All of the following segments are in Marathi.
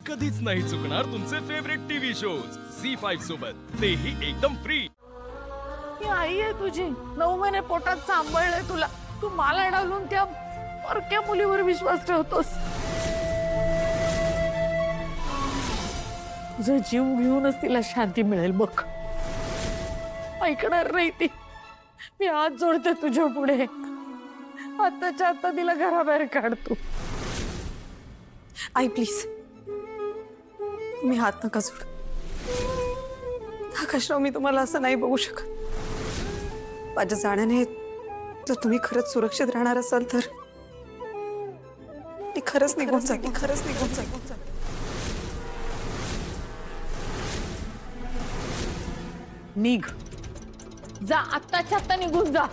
कधीच नाही चुकणार तुमचे फेवरेट टीव्ही शोज झी5 सोबत, तेही एकदम फ्री। ही आई आहे तुझी, 9 महिने पोटात सांभाळलंय तुला, तू मला डावलून त्या परक्या मुलीवर विश्वास ठेवतोस। तुझा जीव घेऊनच तिला शांती मिळेल बघ। ऐकणार नाही ती, मी हात जोडते तुझ्या पुढे, आताच्या आता तिला घराबाहेर काढतो। आई प्लीज, मी हात नका जोड। आकाशराव, मी तुम्हाला असं नाही बघू शकत। माझ्या जाण्याने जर तुम्ही खरंच सुरक्षित राहणार असाल तर मी खरंच निघून जाईल, खरंच निघून जाईल। निघ जा, आत्ताच्या आत्ता निघून जा।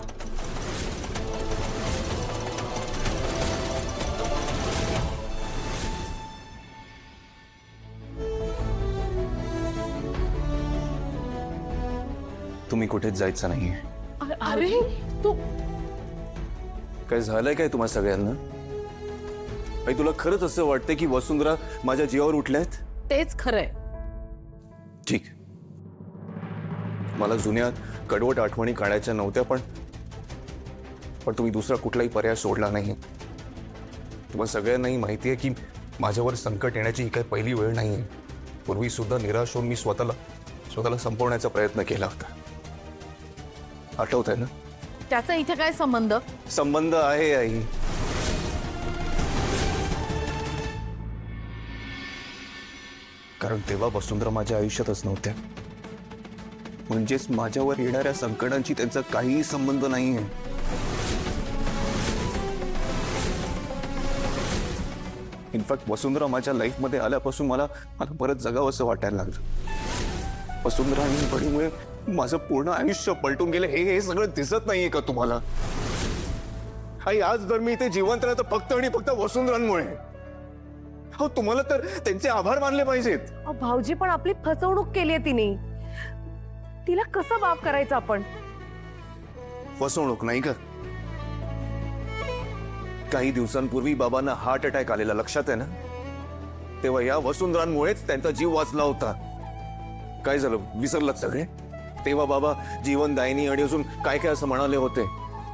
तुम्ही कुठेच जायचं नाहीये। अरे तू काय झालंय काय तुम्हा सगळ्यांना? आई, तुला खरंच असं वाटतंय की वसुंधरा माझ्या जीवावर उठल्यात? तेच खरंय। ठीक, मला जुन्या कडवट आठवणी काढायच्या नव्हत्या, पण तुम्ही दुसरा कुठलाही पर्याय सोडला नाही। तुम्हा सगळ्यांनाही माहिती आहे की माझ्यावर संकट येण्याची ही काही पहिली वेळ नाहीये। पूर्वी सुद्धा निराश होऊन मी स्वतःला संपवण्याचा प्रयत्न केला होता, आठवत आहे ना? त्याचा इथे काय संबंध? संबंध आहे आई। कारण तेव्हा वसुंधरा माझ्या आयुष्यातच नव्हत्या, म्हणजेच माझ्यावर येणाऱ्या संकटांची त्यांचा काहीही संबंध नाहीये। इनफॅक्ट वसुंधरा माझ्या लाईफमध्ये आल्यापासून मला परत जगावंसं वाटायला लागलं। वसुंधरा आणि बडीमुळे माझं पूर्ण आयुष्य पलटून गेलं, हे सगळं दिसत नाहीये का तुम्हाला? आई, आज जर मी इथे जिवंत राहतो फक्त आणि फक्त वसुंधरांमुळे। हो, तुम्हाला तर त्यांचे आभार मानले पाहिजेत। भाऊजी, पण आपली फसवणूक केली आहे तिने, तिला कसं माफ करायचं आपण? फसवणूक नाही का? काही दिवसांपूर्वी बाबांना हार्ट अटॅक आलेला, लक्षात आहे ना? तेव्हा या वसुंधरांमुळेच त्यांचा जीव वाचला होता। काय झालं, विसरलात सगळे? तेव्हा बाबा जीवनदायिनी आणि अजून काय काय असं म्हणाले होते,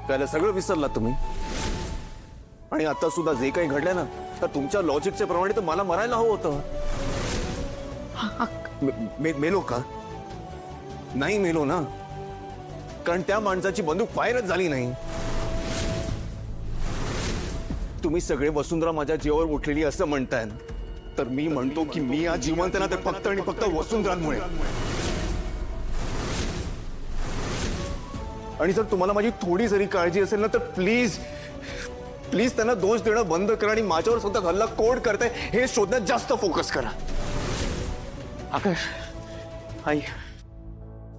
त्याला सगळं विसरलात तुम्ही? आणि आता सुद्धा जे काही घडलंय ना, तर तुमच्या लॉजिकच्या प्रमाणे तर मला मरायला हवं होतं। मेलो का? नाही मेलो ना, कारण त्या माणसाची बंदूक फायरच झाली नाही। तुम्ही सगळे वसुंधरा माझ्या जीवावर उठलेली असं म्हणताय ना, तर मी म्हणतो की मी आज जिवंत ना, ते फक्त आणि फक्त वसुंधरांमुळे। आणि जर तुम्हाला माझी थोडी जरी काळजी असेल ना, तर प्लीज प्लीज त्यांना दोष देणं बंद करा आणि माझ्यावर स्वतः हल्ला कोण करताय हे शोधण्यात जास्त फोकस करा। आकाश, आई,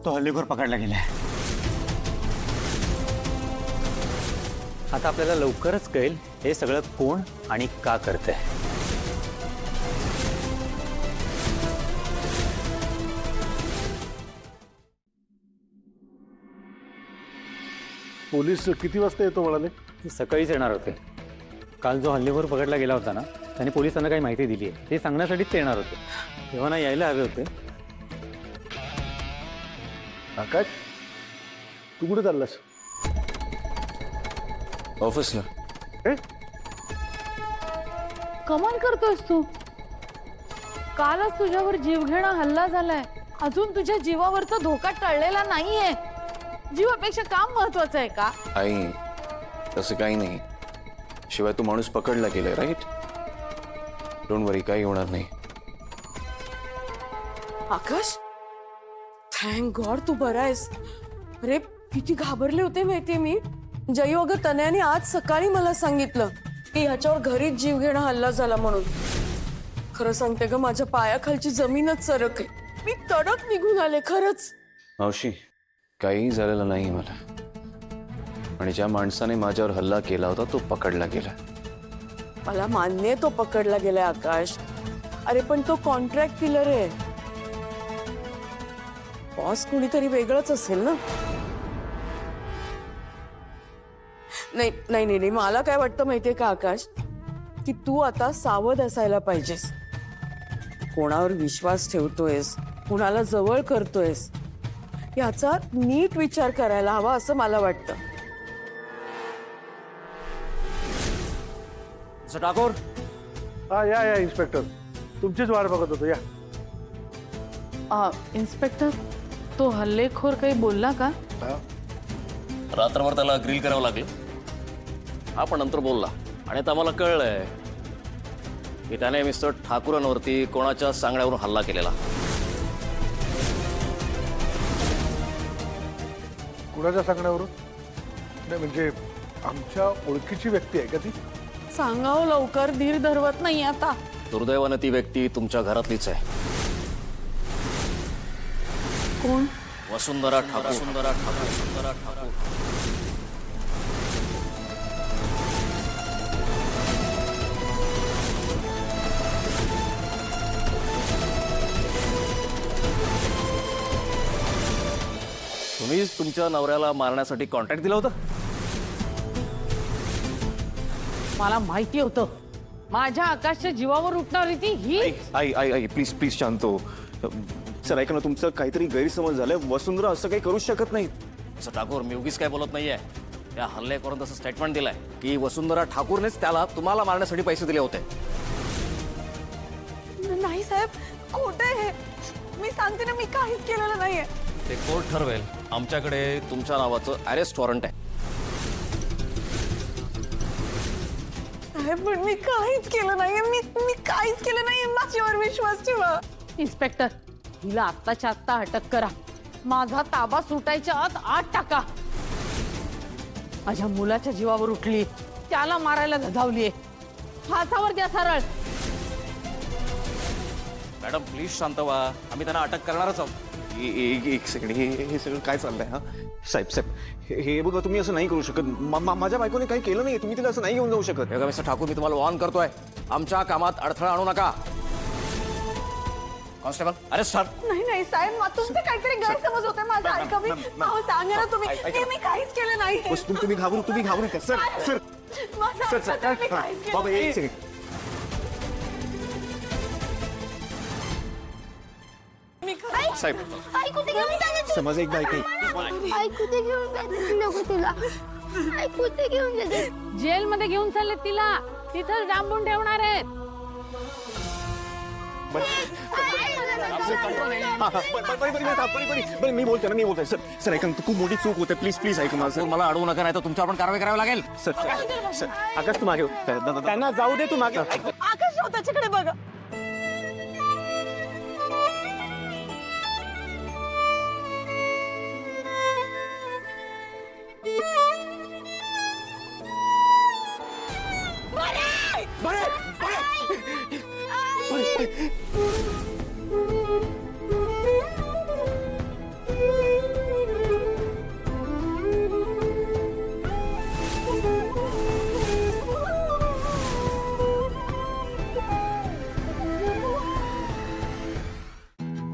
तो हल्लेखोर पकडला गेलाय। आता आपल्याला लवकरच कळेल हे सगळं कोण आणि का करतंय। पोलीस किती वाजता येतो म्हणाले? ते सकाळीच येणार होते। काल जो हल्लेखोर पकडला गेला होता ना, त्याने पोलिसांना काही माहिती दिली आहे, ते सांगण्यासाठीच ते येणार होते। तेव्हा ना यायला हवे होते। आकाश, तू कुठे चाललास? ऑफिसला। कमाल करतोयस तू। कालच तुझ्यावर जीवघेणा हल्ला झालाय, अजून तुझ्या जीवावरचा धोका टळलेला नाहीये। जीवापेक्षा काम महत्वाचं आहे का? आई, तसं काही नाही। शिवाय तो माणूस पकडला गेलाय, राईट? डोंट वरी, काही होणार नाही। आकाश, थँक गॉड तू बरा आहेस। अरे किती घाबरले होते माहितीये मी। जयू, अगं तन्याने आज सकाळी मला सांगितलं की ह्याच्यावर घरीच जीवघेणा हल्ला झाला म्हणून। खरं सांगते ग, माझ्या पायाखालची जमीनच सरकली, मी तडक निघून आले खरंच। मावशी, काही झालेलं नाही मला, आणि ज्या माणसाने माझ्यावर हल्ला केला होता तो पकडला गेला। मला मान्य आहे तो पकडला गेलाय आकाश, अरे पण तो कॉन्ट्रॅक्ट किलर आहे। बॉस कोणीतरी वेगळंच असेल ना? नाही नाही नाही, मला काय वाटतं माहितीये का आकाश, की तू आता सावध असायला पाहिजेस। कोणावर विश्वास ठेवतोयस, कुणाला जवळ करतोयस, याचा नीट विचार करायला हवा असं मला वाटतं. ठाकूर, हा या इन्स्पेक्टर, तुमचीच वाट बघत होतो. या. इन्स्पेक्टर, तो हल्लेखोर काही बोलला का? रात्रभर त्याला ग्रिल करावं लागलं. हा पण नंतर बोलला आणि आता मला कळलंय की त्याने मिस्टर ठाकूरांवरती कोणाच्या सांगण्यावरून हल्ला केलेला. कुणाच्या सांगण्यावरून? नाही म्हणजे आमच्या ओळखीची व्यक्ती आहे का ती? सांगावं लवकर, धीर धरवत नाही आता. दुर्दैवानं ती व्यक्ती तुमच्या घरातलीच आहे. कोण? वसुंधरा ठाकूर. वसुंधरा ठाकूर. वसुंधरा ठाकूर. तुम्हीच तुमच्या नवऱ्याला मारण्यासाठी कॉन्ट्रॅक्ट दिला होता? मला माहिती होतं माझ्या आकाशच्या जीवावर उठणारी ती ही. आई आई आई प्लीज प्लीज शांत हो. सर ऐका ना, तुमचं काहीतरी गैरसमज झालाय. वसुंधरा असं काही करूच शकत नाही. असं ठाकूर, मी उगीच काय बोलत नाहीये. त्या हल्लेखोरानं तसं स्टेटमेंट दिलंय की वसुंधरा ठाकूरनेच त्याला तुम्हाला मारण्यासाठी पैसे दिले होते. नाही साहेब, खोटं आहे. मी सांगते ना, मी काहीच केलेलं नाहीये. ते कोर्ट ठरवेल. आमच्याकडे तुमच्या नावाचं अरेस्ट वॉरंट आहे. साहेब पण मी काहीच केलं नाहीये. मी काहीच केलं नाहीये. माझ्यावर विश्वास ठेवा. इन्स्पेक्टर, हिला आत्ताच्या आत्ता अटक करा. माझा ताबा सुटायच्या आत टाका. माझ्या मुलाच्या जीवावर उठली, त्याला मारायला धजावलीये. फासावर द्या सरळ. मॅडम प्लीज शांत व्हा. आम्ही त्यांना अटक करणारच आहोत. एक सेकंड, हे सगळं काय चाललंय? हा साहेब साहेब, हे बघा, तुम्ही असं नाही करू शकत. माझ्या बायकोने काही केलं नाही. तुम्ही तिला असं नाही घेऊन जाऊ शकत. बघा मिस्टर ठाकूर, मी तुम्हाला वॉर्न करतोय, आमच्या कामात अडथळा आणू नका. Constable, arrest sir. नाही नाही साहेब, तुमचं काहीतरी गैरसमज होतोय. माझा ऐका. मी सांगा ना तुम्ही. मी काहीच केलं नाही. तुम्ही घाबरू नका. सर सर माझा सर ऐका, मी काहीच केलं बाबा, नाही. एक सेकंड. साहेब, ऐकू दे घेऊन जायचं. समज एकदा ऐका. ऐकू दे घेऊन जायचं नको तुला. ऐकू दे घेऊन जायचं. जेलमध्ये घेऊन चालले तिला. तिथंच डांबून ठेवणार आहेत. मी बोलतोय सर. सर ऐका, खूप मोठी चूक होते. प्लीज प्लीज ऐका माझं. मला अडवू नका, नाही तर तुमच्यावर पण कारवाई करावी लागेल. सर आकाश, तू मागे हो. त्यांना जाऊ दे, तू मागे. आकाश राव, त्याच्याकडे बघा.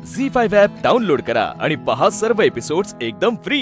झी5 ॲप डाउनलोड करा आणि पहा सर्व एपिसोड्स एकदम फ्री.